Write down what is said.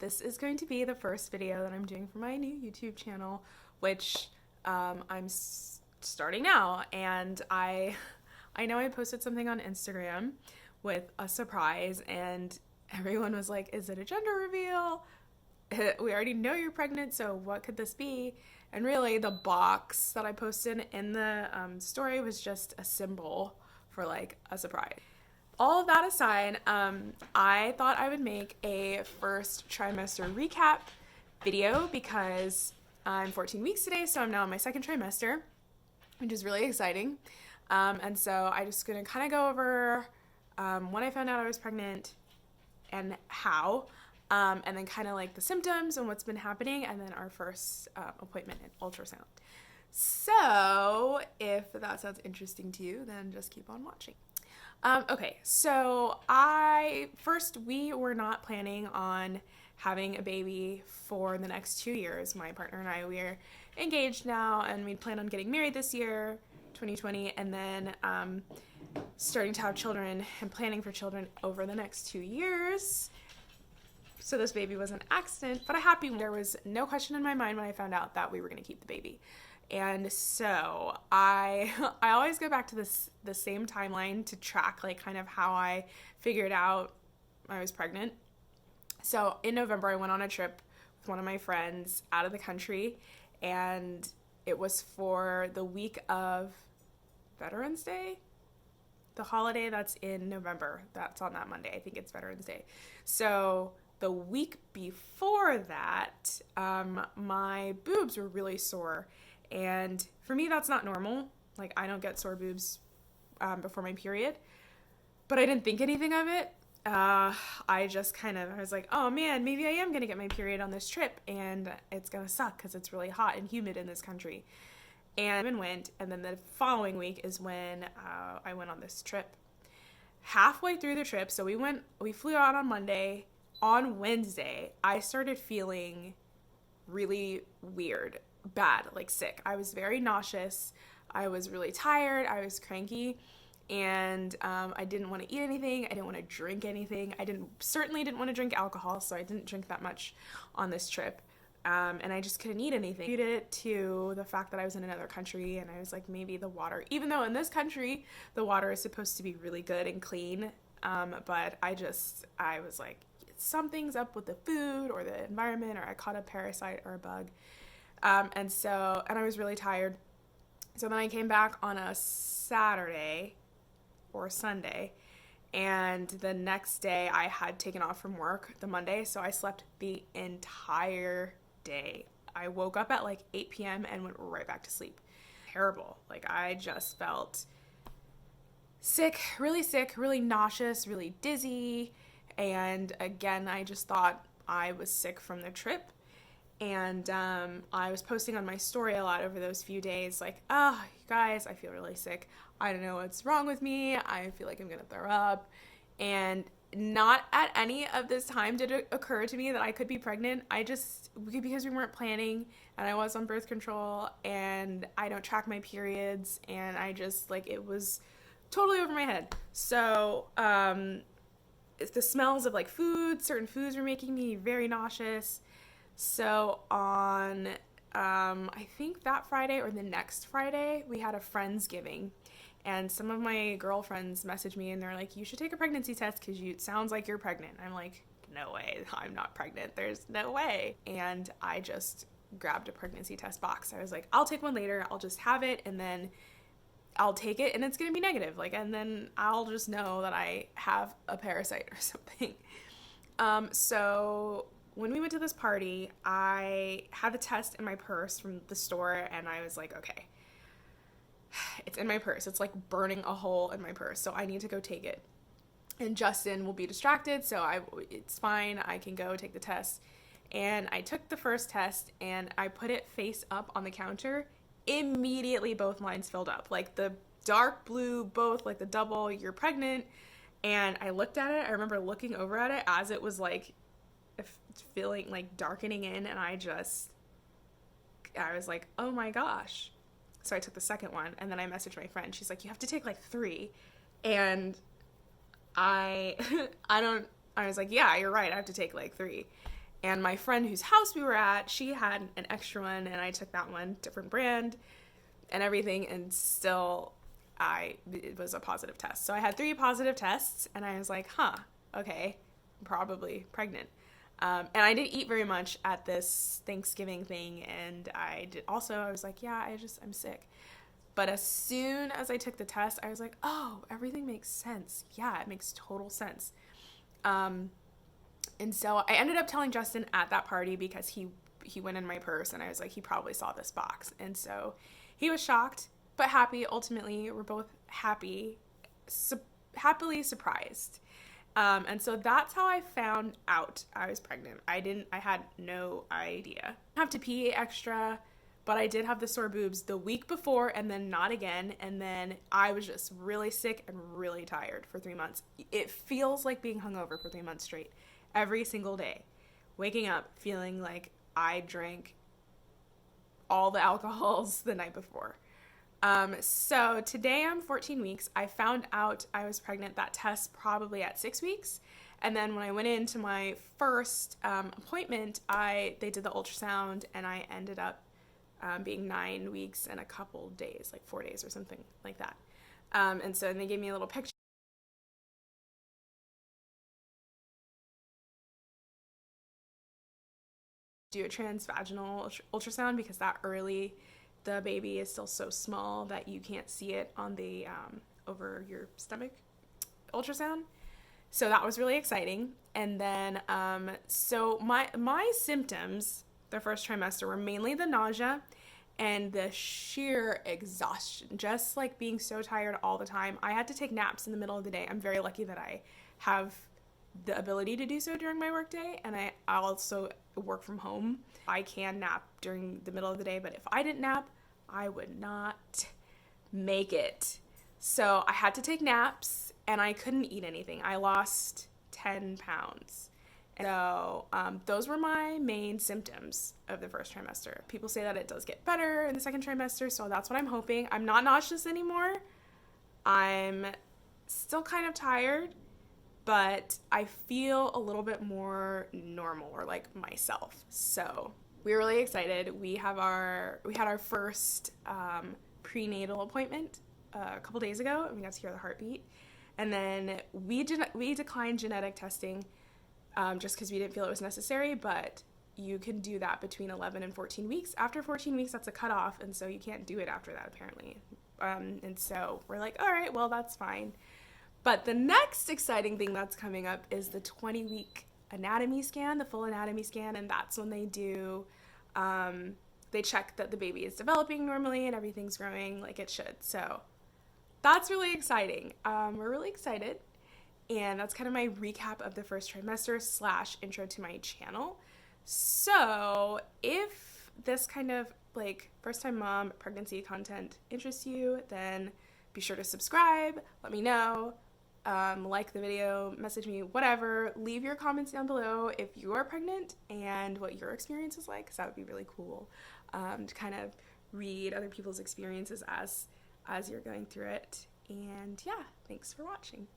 This is going to be the first video that I'm doing for my new YouTube channel, which I'm starting now. And I know I posted something on Instagram with a surprise, and everyone was like, is it a gender reveal? We already know you're pregnant, so what could this be? And really, the box that I posted in the story was just a symbol for like a surprise. All of that aside, I thought I would make a first trimester recap video because I'm 14 weeks today, so I'm now in my second trimester, which is really exciting. And so I'm just going to kind of go over when I found out I was pregnant and how, and then kind of like the symptoms and what's been happening, and then our first appointment in ultrasound. So if that sounds interesting to you, then just keep on watching. Okay, so we were not planning on having a baby for the next 2 years. My partner and I, we're engaged now, and we plan on getting married this year, 2020, and then starting to have children and planning for children over the next 2 years. So this baby was an accident, but there was no question in my mind when I found out that we were going to keep the baby. And so I always go back to the same timeline to track like kind of how I figured out I was pregnant. So in November, I went on a trip with one of my friends out of the country, and it was for the week of Veterans Day, the holiday that's in November. That's on that Monday. I think it's Veterans Day. So the week before that, my boobs were really sore. And for me, that's not normal. Like, I don't get sore boobs before my period. But I didn't think anything of it. I was like, oh man, maybe I am going to get my period on this trip. And it's going to suck because it's really hot and humid in this country. And then the following week is when I went on this trip. Halfway through the trip, so we flew out on Monday. On Wednesday, I started feeling really weird. Bad, like sick. I was very nauseous. I was really tired. I was cranky, and I didn't want to eat anything. I didn't want to drink anything. Certainly didn't want to drink alcohol, so I didn't drink that much on this trip. And I just couldn't eat anything. I attributed it to the fact that I was in another country, and I was like, maybe the water, even though in this country the water is supposed to be really good and clean, but I was like, something's up with the food or the environment, or I caught a parasite or a bug. And I was really tired. So then I came back on a Saturday or Sunday, and the next day I had taken off from work, the Monday, so I slept the entire day. I woke up at like 8 p.m. and went right back to sleep. Terrible. Like, I just felt sick, really nauseous, really dizzy, and again, I just thought I was sick from the trip. And I was posting on my story a lot over those few days, like, oh, you guys, I feel really sick. I don't know what's wrong with me. I feel like I'm going to throw up. And not at any of this time did it occur to me that I could be pregnant. Because we weren't planning, and I was on birth control, and I don't track my periods, and I just, like, it was totally over my head. So, the smells of, like, certain foods were making me very nauseous. So on, I think that Friday or the next Friday, we had a Friendsgiving, and some of my girlfriends messaged me, and they're like, you should take a pregnancy test because it sounds like you're pregnant. I'm like, no way, I'm not pregnant. There's no way. And I just grabbed a pregnancy test box. I was like, I'll take one later. I'll just have it, and then I'll take it, and it's going to be negative. Like, and then I'll just know that I have a parasite or something. So when we went to this party, I had the test in my purse from the store, and I was like, okay, it's in my purse. It's like burning a hole in my purse, so I need to go take it. And Justin will be distracted, so it's fine. I can go take the test. And I took the first test, and I put it face up on the counter. Immediately, both lines filled up. Like the dark blue, both like the double, you're pregnant. And I looked at it. I remember looking over at it as it was like feeling like darkening in, and I was like, oh my gosh. So I took the second one, and then I messaged my friend. She's like, you have to take like 3. And I was like, yeah, you're right, I have to take like 3. And my friend whose house we were at, she had an extra one, and I took that one, different brand and everything, and still it was a positive test. So I had 3 positive tests, and I was like, okay, I'm probably pregnant. And I didn't eat very much at this Thanksgiving thing, and I was like, yeah, I'm sick. But as soon as I took the test, I was like, oh, everything makes sense. Yeah, it makes total sense. And so I ended up telling Justin at that party, because he went in my purse, and I was like, he probably saw this box. And so he was shocked, but happy. Ultimately, we're both happily surprised. And so that's how I found out I was pregnant. I had no idea. I have to pee extra, but I did have the sore boobs the week before, and then not again. And then I was just really sick and really tired for 3 months. It feels like being hungover for 3 months straight, every single day. Waking up feeling like I drank all the alcohols the night before. So today I'm 14 weeks. I found out I was pregnant, that test probably at 6 weeks. And then when I went into my first appointment, they did the ultrasound, and I ended up being 9 weeks and a couple days, like 4 days or something like that. And so they gave me a little picture. Do a transvaginal ultrasound, because that early, the baby is still so small that you can't see it on the over your stomach ultrasound. So that was really exciting. And then so my symptoms the first trimester were mainly the nausea and the sheer exhaustion, just like being so tired all the time. I had to take naps in the middle of the day. I'm very lucky that I have the ability to do so during my workday, and I also work from home. I can nap during the middle of the day, but if I didn't nap, I would not make it. So I had to take naps, and I couldn't eat anything. I lost 10 pounds. So those were my main symptoms of the first trimester. People say that it does get better in the second trimester, so that's what I'm hoping. I'm not nauseous anymore. I'm still kind of tired, but I feel a little bit more normal, or like myself. So we're really excited. We had our first prenatal appointment a couple days ago, and we got to hear the heartbeat. And then we declined genetic testing just because we didn't feel it was necessary, but you can do that between 11 and 14 weeks. After 14 weeks, that's a cutoff, and so you can't do it after that, apparently. And so we're like, all right, well, that's fine. But the next exciting thing that's coming up is the 20-week anatomy scan, the full anatomy scan, and that's when they do, they check that the baby is developing normally and everything's growing like it should. So that's really exciting. We're really excited. And that's kind of my recap of the first trimester / intro to my channel. So if this kind of like first time mom pregnancy content interests you, then be sure to subscribe, let me know, like the video, message me, whatever. Leave your comments down below if you are pregnant and what your experience is like, because that would be really cool to kind of read other people's experiences as you're going through it. And yeah, thanks for watching.